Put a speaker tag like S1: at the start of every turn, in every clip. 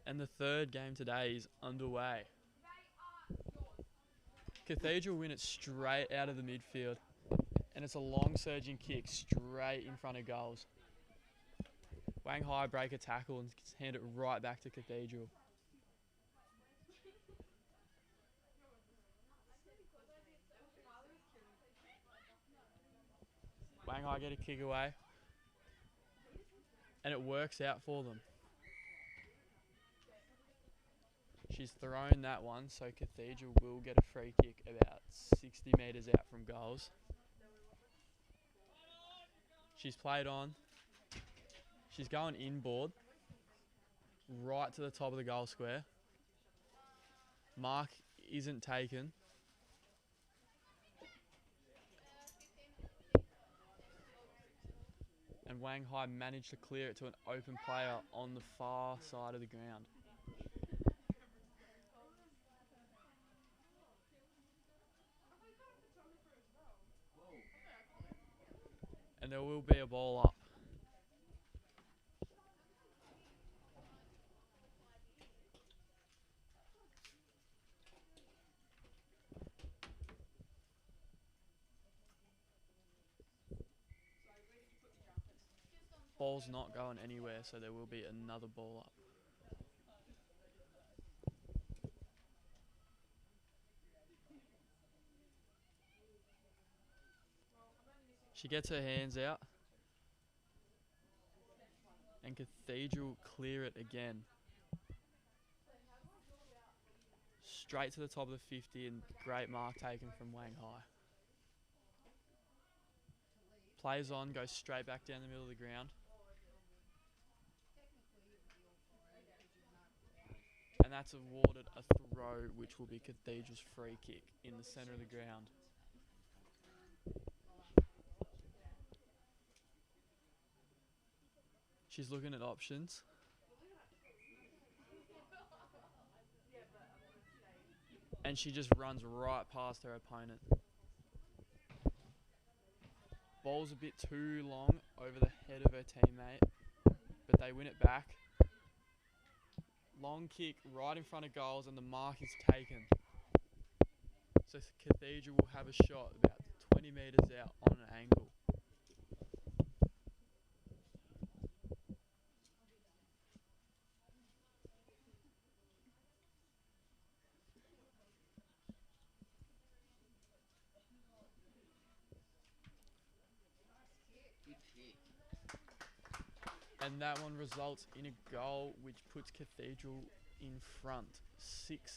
S1: And the third game today is underway. Cathedral win it straight out of the midfield, and it's a long surging kick straight in front of goals. Wang Hai break a tackle and hand it right back to Cathedral. Wang Hai get a kick away, and it works out for them. She's thrown that one, so Cathedral will get a free kick about 60 metres out from goals. She's played on. She's going inboard, right to the top of the goal square. Mark isn't taken. And Wang Hai managed to clear it to an open player on the far side of the ground. And there will be a ball up. Ball's not going anywhere, so there will be another ball up. She gets her hands out, and Cathedral clear it again. Straight to the top of the 50, and great mark taken from Wang Hai. Plays on, goes straight back down the middle of the ground. And that's awarded a throw, which will be Cathedral's free kick in the centre of the ground. She's looking at options. And she just runs right past her opponent. Ball's a bit too long over the head of her teammate, but they win it back. Long kick right in front of goals, and the mark is taken. So Cathedral will have a shot about 20 metres out on an angle. And that one results in a goal which puts Cathedral in front, 6-0.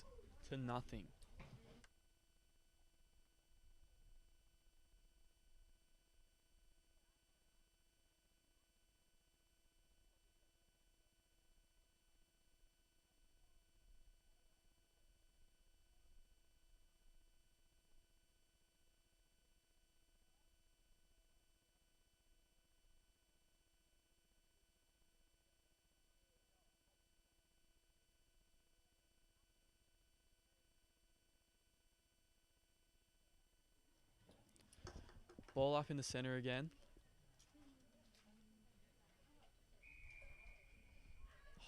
S1: Ball up in the centre again.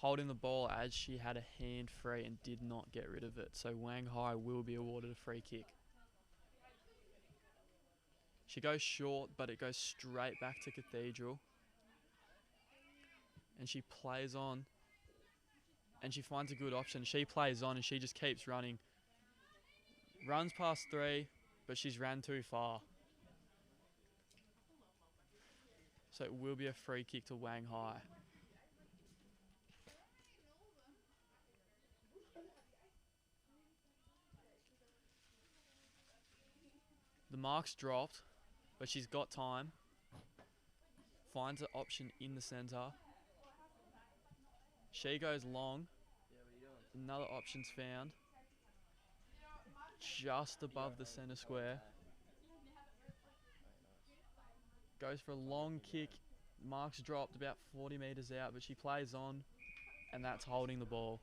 S1: Holding the ball as she had a hand free and did not get rid of it. So Wang Hai will be awarded a free kick. She goes short, but it goes straight back to Cathedral. And she plays on. And she finds a good option. She plays on and she just keeps running. Runs past 3, but she's ran too far. So it will be a free kick to Wang Hai. The mark's dropped, but she's got time. Finds an option in the centre. She goes long. Another option's found. Just above the centre square. Goes for a long kick. Mark's dropped about 40 metres out, but she plays on, and that's holding the ball.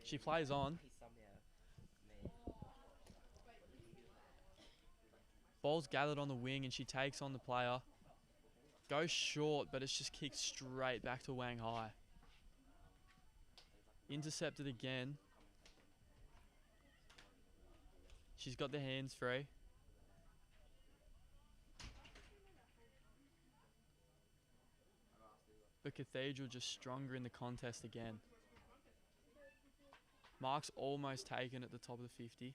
S1: She plays on. Ball's gathered on the wing, and she takes on the player. Goes short, but it's just kicked straight back to Wang Hai. Intercepted again. She's got the hands free. But Cathedral just stronger in the contest again. Mark's almost taken at the top of the 50.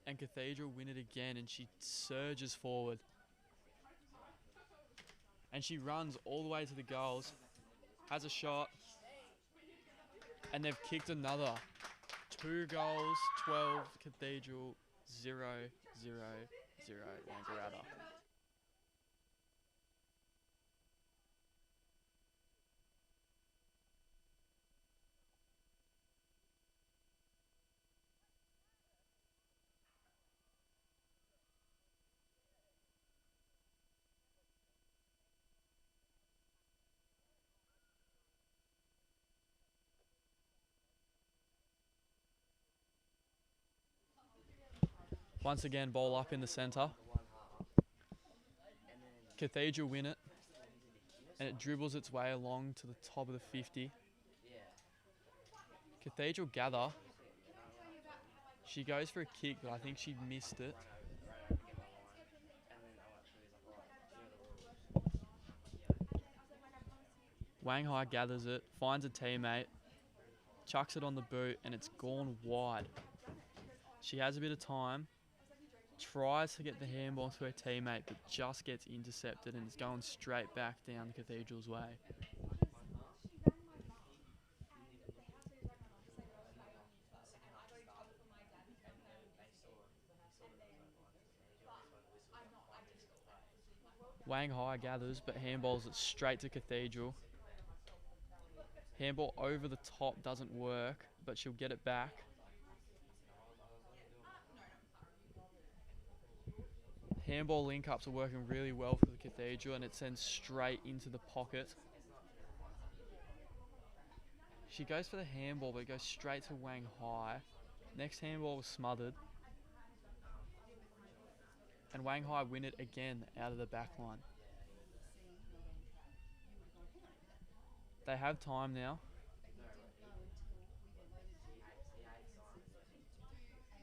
S1: And Cathedral win it again, and she surges forward. And she runs all the way to the goals. Has a shot. And they've kicked another. 2 goals, 12, Cathedral, 0, 0, 0, Wangaratta. Once again, ball up in the centre. Cathedral win it. And it dribbles its way along to the top of the 50. Cathedral gather. She goes for a kick, but I think she missed it. Wang Hai gathers it, finds a teammate, chucks it on the boot, and it's gone wide. She has a bit of time, tries to get the handball to her teammate, but just gets intercepted and it's going straight back down the Cathedral's way. Wang Hai gathers, but handballs it straight to Cathedral. Handball over the top doesn't work, but she'll get it back. Handball link-ups are working really well for the Cathedral, and it sends straight into the pocket. She goes for the handball, but it goes straight to Wang Hai. Next handball was smothered. And Wang Hai win it again out of the back line. They have time now.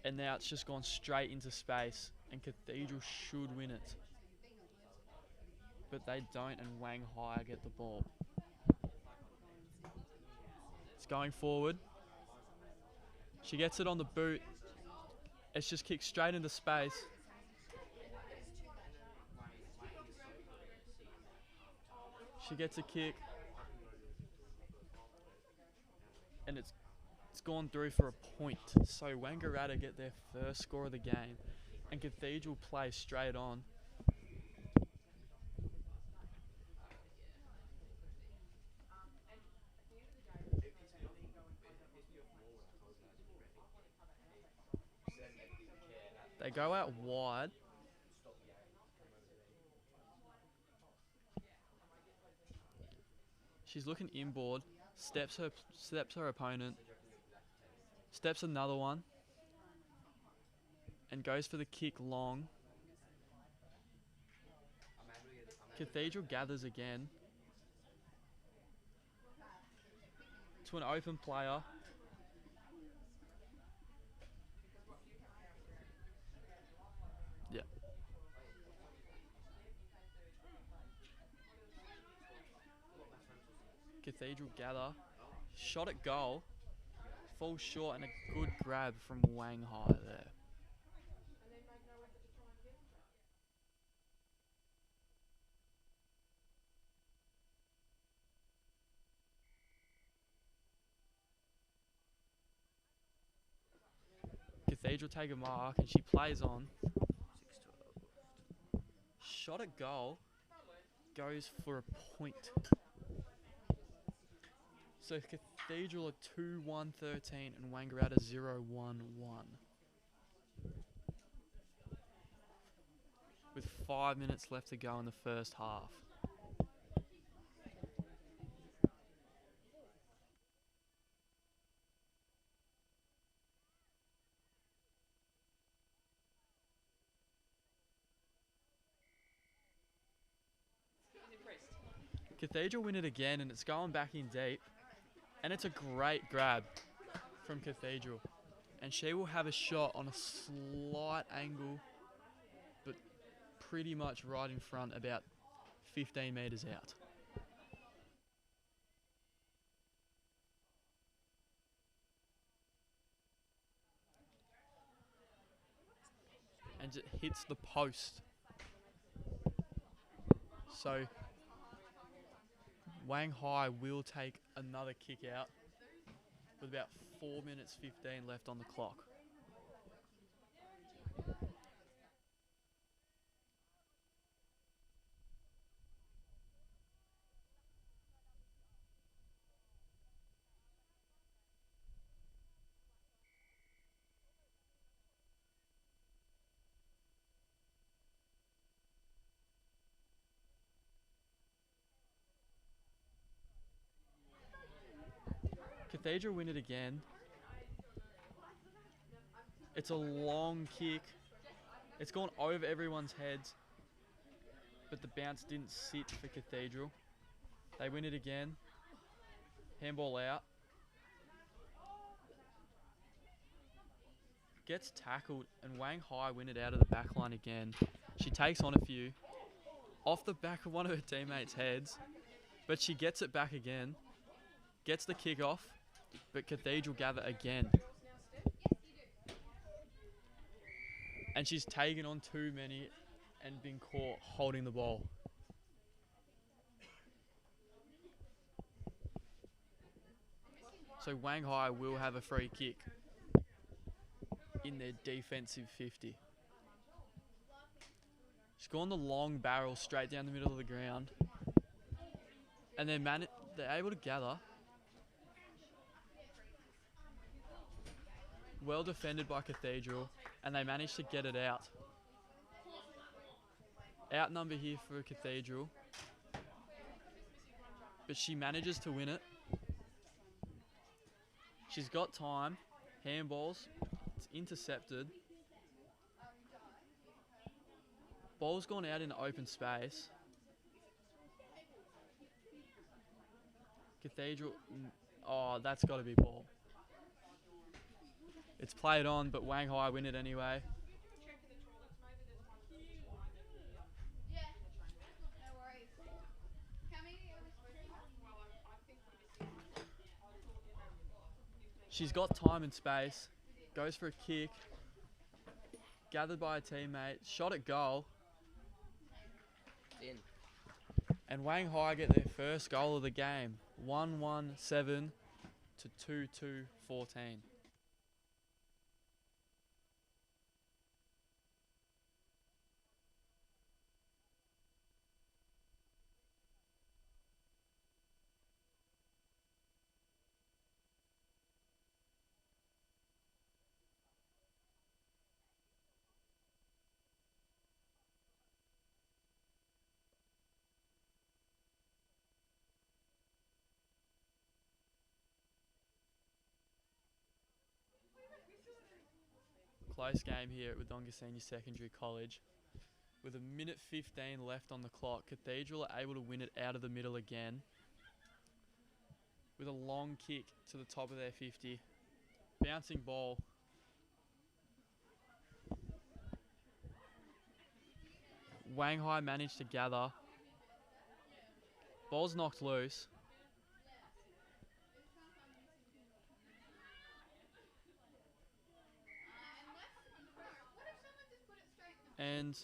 S1: And now it's just gone straight into space, and Cathedral should win it. But they don't, and Wang Hai get the ball. It's going forward. She gets it on the boot. It's just kicked straight into space. She gets a kick. And it's gone through for a point. So Wangaratta get their first score of the game. And Cathedral play straight on. They go out wide. She's looking inboard. Steps her opponent. Steps another one. And goes for the kick long. Cathedral gathers again. To an open player. Yeah. Cathedral gather. Shot at goal. Falls short, and a good grab from Wang Hai there. Cathedral take a mark, and she plays on. Shot at goal. Goes for a point. So Cathedral are 2-1-13 and Wangaratta 0-1-1. With 5 minutes left to go in the first half. Cathedral win it again, and it's going back in deep. And it's a great grab from Cathedral. And she will have a shot on a slight angle, but pretty much right in front, about 15 metres out. And it hits the post. So Wang Hai will take another kick out with about 4 minutes 15 left on the clock. Cathedral win it again. It's a long kick. It's gone over everyone's heads, but the bounce didn't sit for Cathedral. They win it again. Handball out. Gets tackled, and Wang Hai win it out of the back line again. She takes on a few. Off the back of one of her teammates' heads, but she gets it back again. Gets the kick off, but Cathedral gather again. And she's taken on too many and been caught holding the ball. So Wang Hai will have a free kick in their defensive 50. She's gone the long barrel straight down the middle of the ground. And they're able to gather. Well defended by Cathedral, and they managed to get it out. Outnumber here for Cathedral, but she manages to win it. She's got time. Handballs. It's intercepted. Ball's gone out in open space. Cathedral. Oh, that's got to be ball. It's played on, but Wang Hai win it anyway. She's got time and space. Goes for a kick. Gathered by a teammate. Shot at goal.
S2: In.
S1: And Wang Hai get their first goal of the game. 1-1-7 to 2-2-14. Close game here at Wodonga Senior Secondary College. With a minute 15 left on the clock, Cathedral are able to win it out of the middle again. With a long kick to the top of their 50. Bouncing ball. Wang Hai managed to gather. Ball's knocked loose. And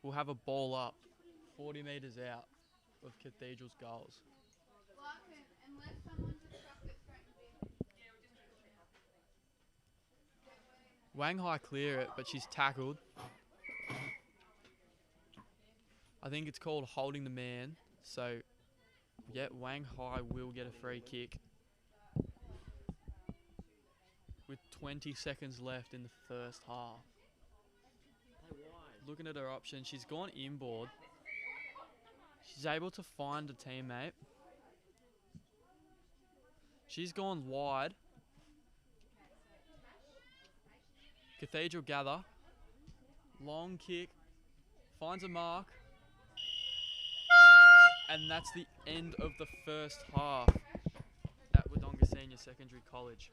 S1: we'll have a ball up 40 metres out of Cathedral's goals. Wang Hai clear it, but she's tackled. I think it's called holding the man. So, yeah, Wang Hai will get a free kick. With 20 seconds left in the first half. Looking at her options, she's gone inboard. She's able to find a teammate. She's gone wide. Cathedral gather. Long kick. Finds a mark. And that's the end of the first half at Wodonga Senior Secondary College.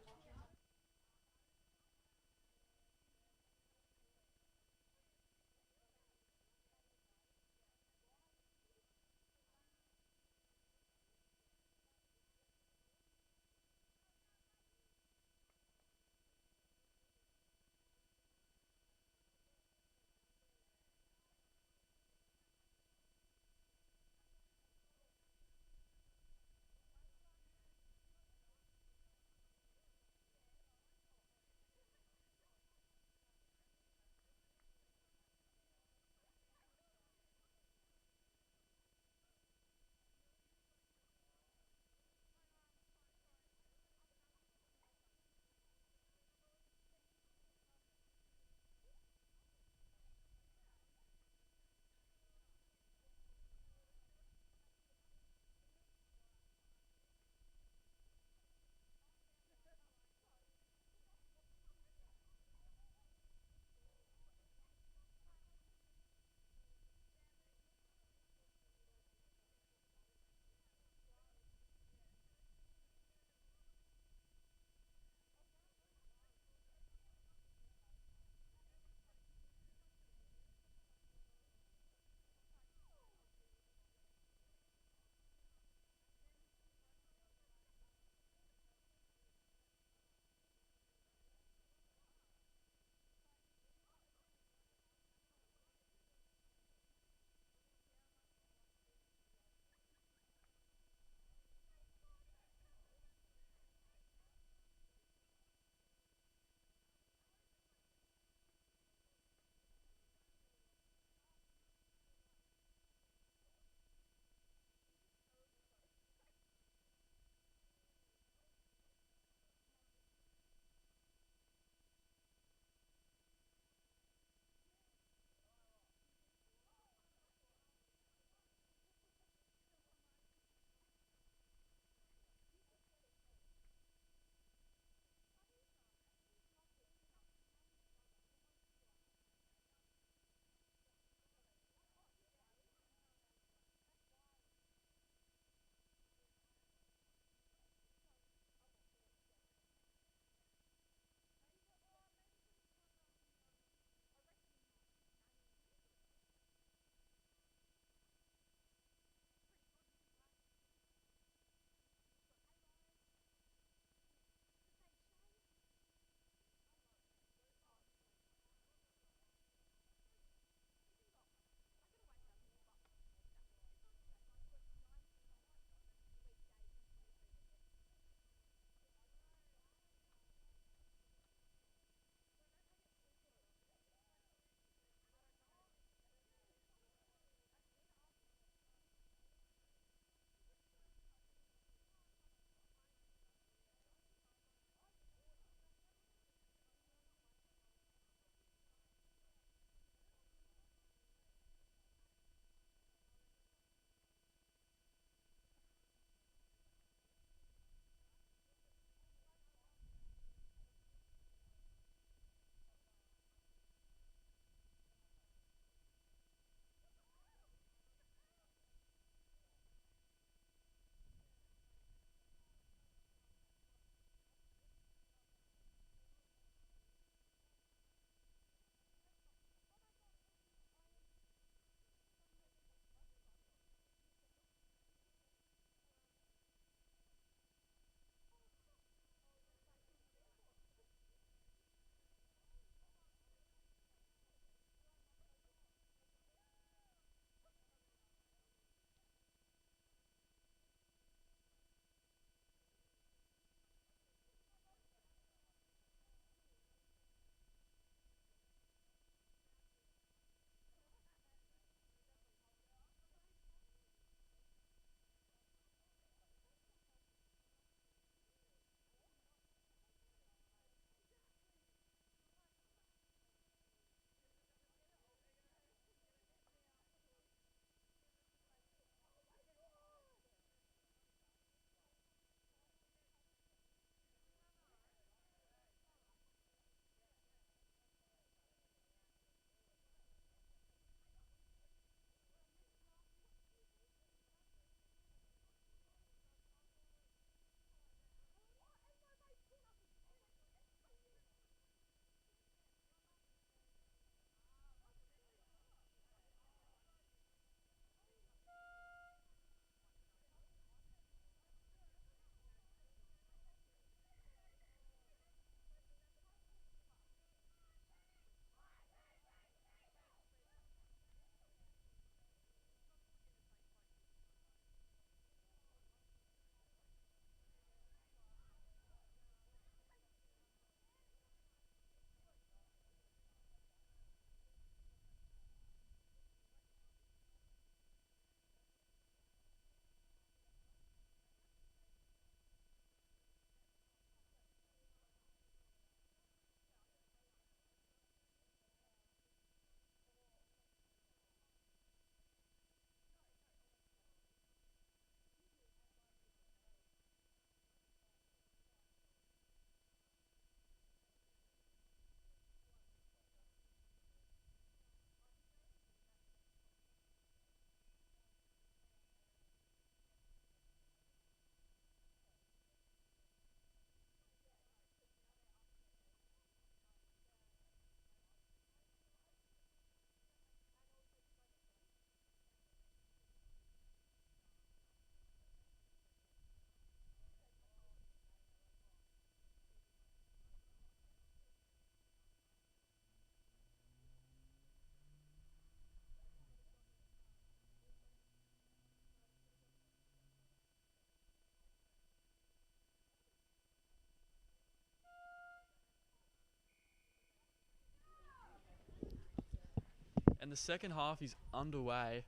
S1: second half is underway.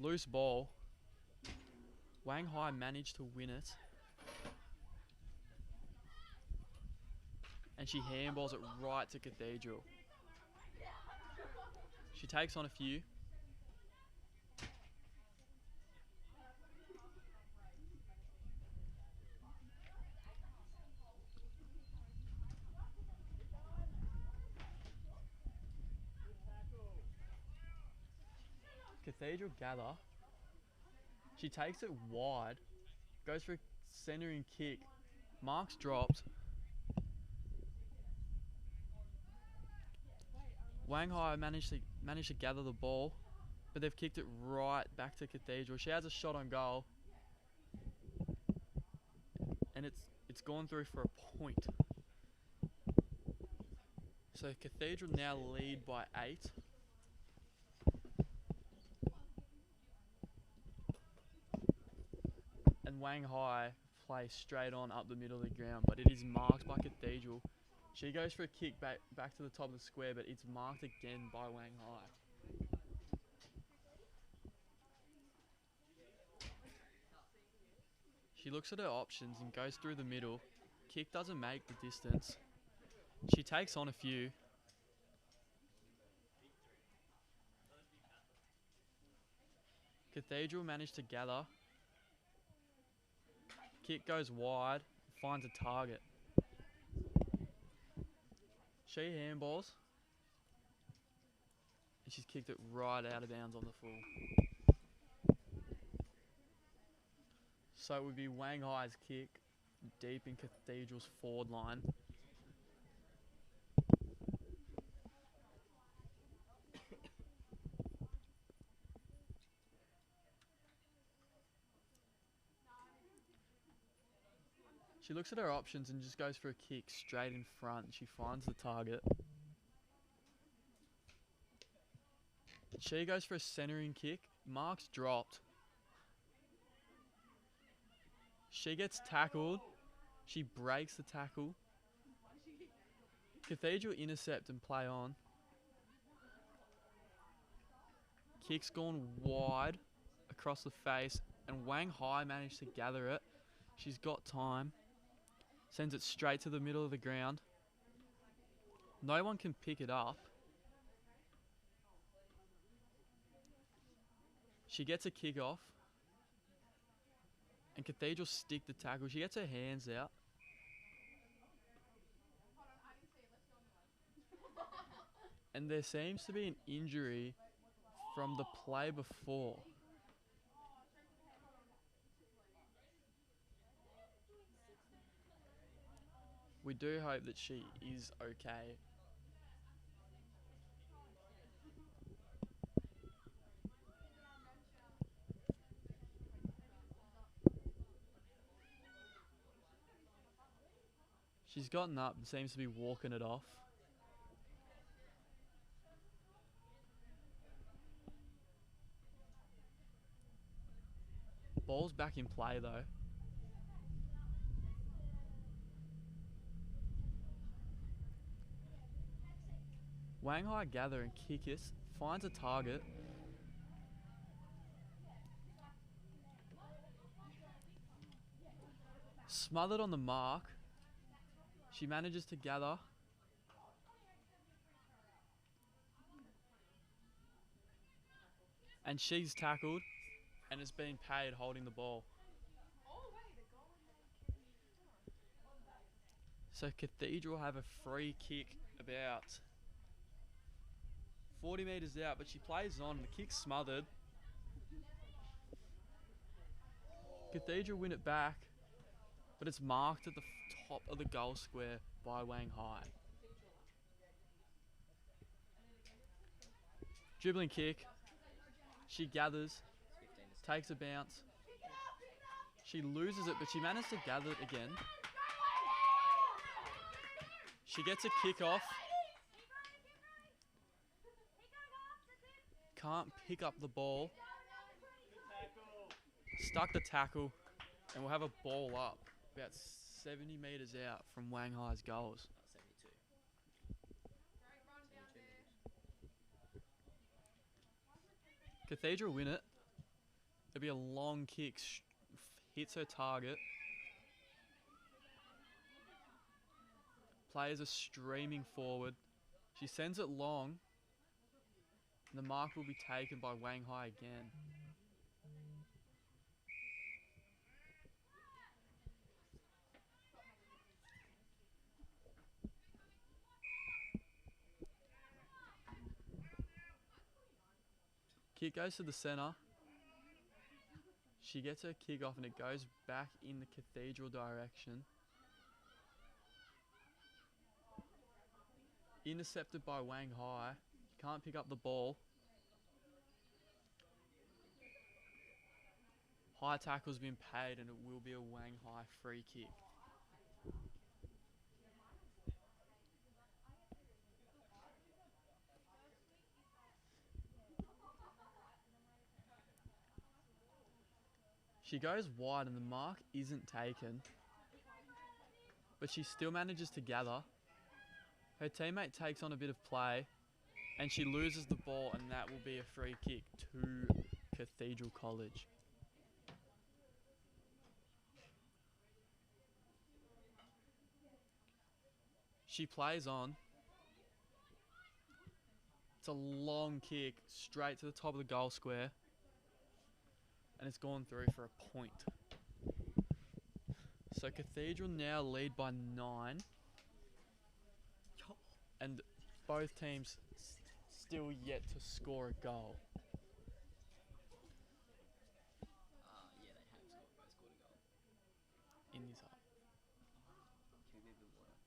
S1: Loose ball. Wang Hai managed to win it. And she handballs it right to Cathedral. She takes on a few. Cathedral gather. She takes it wide. Goes for a centering kick. Mark's dropped. Wang Hai managed to gather the ball, but they've kicked it right back to Cathedral. She has a shot on goal, and it's gone through for a point. So Cathedral now lead by 8. And Wang Hai plays straight on up the middle of the ground, but it is marked by Cathedral. She goes for a kick back to the top of the square, but it's marked again by Wang Hai. She looks at her options and goes through the middle. Kick doesn't make the distance. She takes on a few. Cathedral managed to gather. Kick goes wide, finds a target. She handballs. And she's kicked it right out of bounds on the full. So it would be Wang Hai's kick deep in Cathedral's forward line. She looks at her options and just goes for a kick straight in front. She finds the target. She goes for a centering kick. Mark's dropped. She gets tackled. She breaks the tackle. Cathedral intercept and play on. Kick's gone wide across the face, and Wang Hai managed to gather it. She's got time. Sends it straight to the middle of the ground. No one can pick it up. She gets a kick off. And Cathedral stick the tackle. She gets her hands out. And there seems to be an injury from the play before. We do hope that she is okay. She's gotten up and seems to be walking it off. Ball's back in play though. Wang Hai gather and kick it, finds a target. Smothered on the mark. She manages to gather. And she's tackled and has been paid holding the ball. So Cathedral have a free kick about 40 metres out, but she plays on. The kick's smothered. Cathedral win it back, but it's marked at the top of the goal square by Wang Hai. Dribbling kick. She gathers, takes a bounce. She loses it, but she managed to gather it again. She gets a kick off. Can't pick up the ball. Stuck the tackle, and we'll have a ball up about 70 metres out from Wang Hai's goals. Cathedral win it. It'll be a long kick. Hits her target. Players are streaming forward. She sends it long. And the mark will be taken by Wang Hai again. Kick goes to the centre. She gets her kick off and it goes back in the Cathedral direction. Intercepted by Wang Hai. Can't pick up the ball. High tackle's been paid and it will be a Wang Hai free kick. She goes wide and the mark isn't taken, but she still manages to gather. Her teammate takes on a bit of play and she loses the ball, and that will be a free kick to Cathedral College. She plays on. It's a long kick straight to the top of the goal square, and it's gone through for a point. So Cathedral now lead by 9, and both teams still yet to score a goal.
S2: Yeah, they have both scored a goal.
S1: In this half.
S2: Can we be a bit more direct?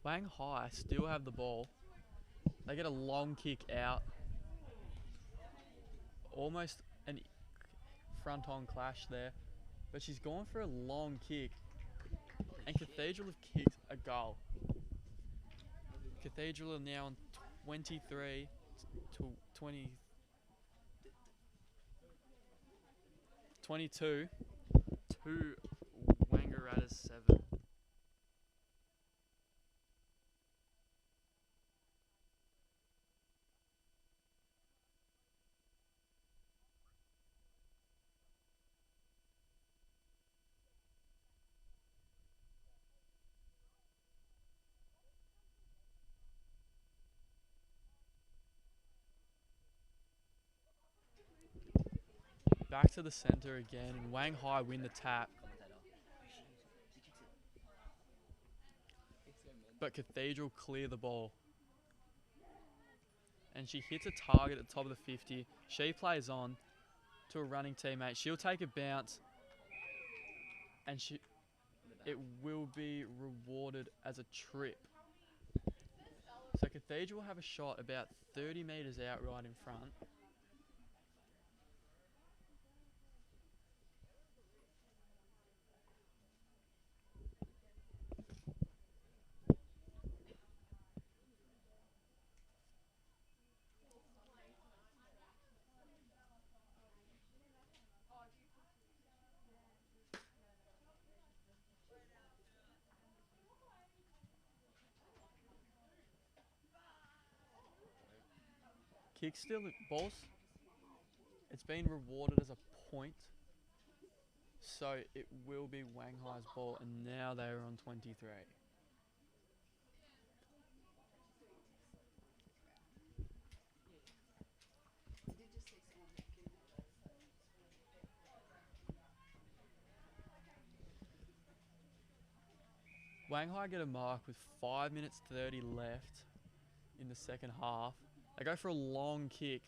S1: Wang Hai still have the ball. They get a long kick out. Almost an front-on clash there. But she's gone for a long kick. And Cathedral have kicked a goal. Cathedral are now on 23 to 20, 22 to Wangaratta's 7. Back to the centre again, and Wang Hai win the tap. But Cathedral clear the ball. And she hits a target at the top of the 50. She plays on to a running teammate. She'll take a bounce, and it will be rewarded as a trip. So Cathedral have a shot about 30 metres out right in front. Kick still, balls. It's been rewarded as a point. So it will be Wang Hai's ball, and now they are on 23. Wang Hai get a mark with 5 minutes 30 left in the second half. They go for a long kick,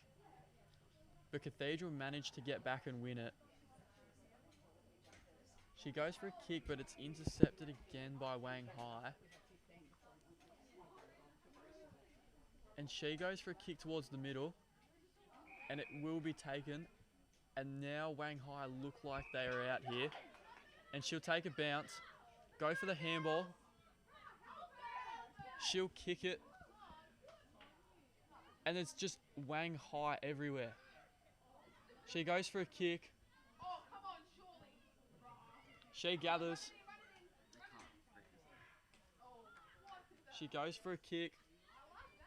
S1: but Cathedral managed to get back and win it. She goes for a kick, but it's intercepted again by Wang Hai. And she goes for a kick towards the middle, and it will be taken. And now Wang Hai look like they are out here. And she'll take a bounce, go for the handball. She'll kick it. And it's just Wang Hai everywhere. She goes for a kick. She gathers.
S2: They can't freak this.
S1: She goes for a kick.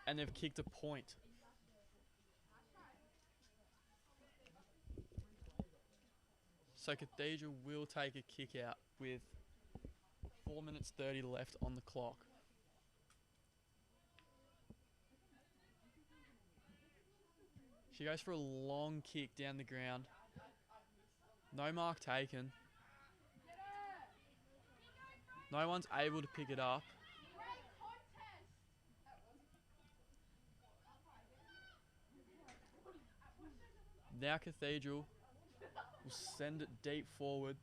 S1: And they've kicked a point. So Cathedral will take a kick out with 4 minutes 30 left on the clock. She goes for a long kick down the ground. No mark taken. No one's able to pick it up. Now Cathedral will send it deep forward.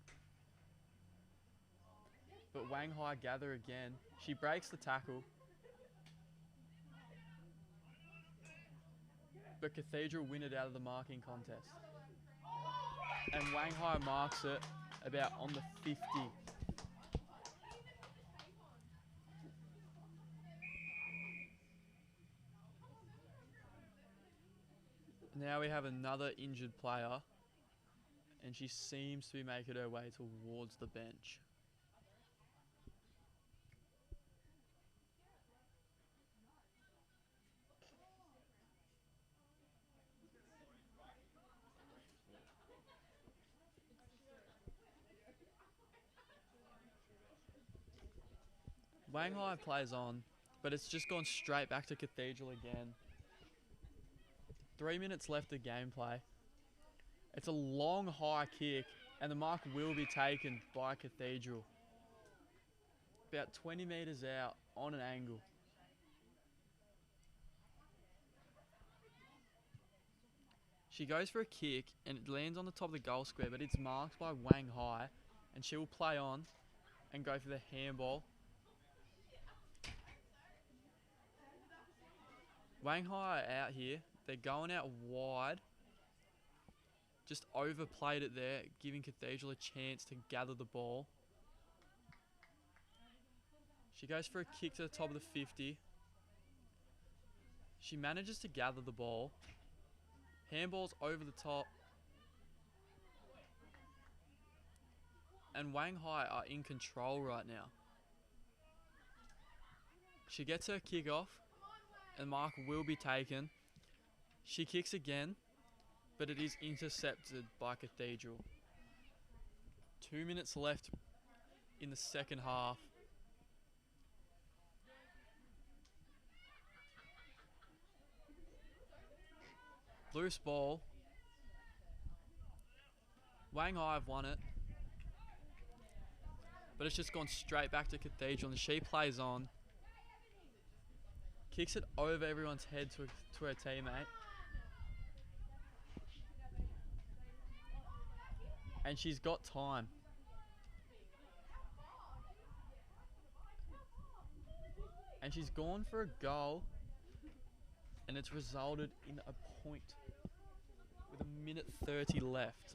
S1: But Wang Hai gather again. She breaks the tackle. But Cathedral win it out of the marking contest. And Wang Hai marks it about on the 50. Now we have another injured player, and she seems to be making her way towards the bench. Wang Hai plays on, but it's just gone straight back to Cathedral again. 3 minutes left of gameplay. It's a long high kick, and the mark will be taken by Cathedral. About 20 metres out on an angle. She goes for a kick, and it lands on the top of the goal square, but it's marked by Wang Hai, and she will play on and go for the handball. Wang Hai are out here. They're going out wide. Just overplayed it there, giving Cathedral a chance to gather the ball. She goes for a kick to the top of the 50. She manages to gather the ball. Handball's over the top. And Wang Hai are in control right now. She gets her kick off, and mark will be taken. She kicks again, but it is intercepted by Cathedral. 2 minutes left in the second half. Loose ball. Wang Hai have won it, but it's just gone straight back to Cathedral, and she plays on. Kicks it over everyone's head to her teammate. And she's got time. And she's gone for a goal, and it's resulted in a point with 1:30 left.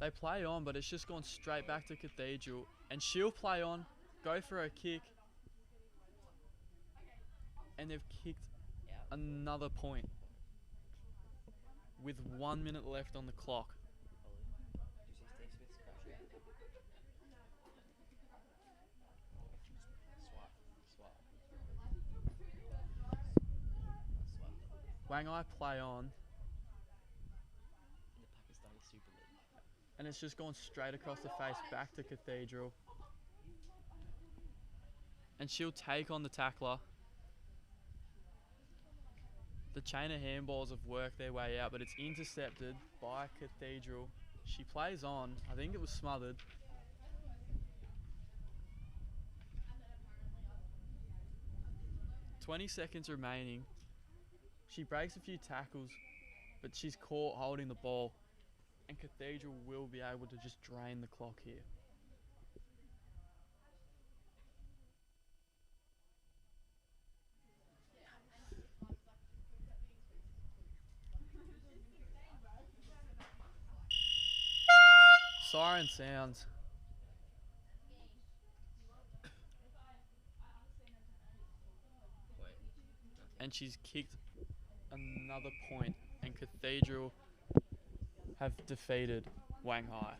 S1: They play on, but it's just gone straight back to Cathedral, and she'll play on, go for a kick, and they've kicked another point with 1 minute left on the clock.
S2: Do you see Steve Smith's crash out? Swap.
S1: Wang Hai play on,
S2: In the Pakistani Super League.
S1: and it's just gone straight across the face back to Cathedral. And she'll take on the tackler. The chain of handballs have worked their way out, but it's intercepted by Cathedral. She plays on. I think it was smothered. "20 seconds remaining. She breaks a few tackles, but she's caught holding the ball. And Cathedral will be able to just drain the clock here. Siren sounds. and she's kicked another point, and Cathedral have defeated Wang Hai.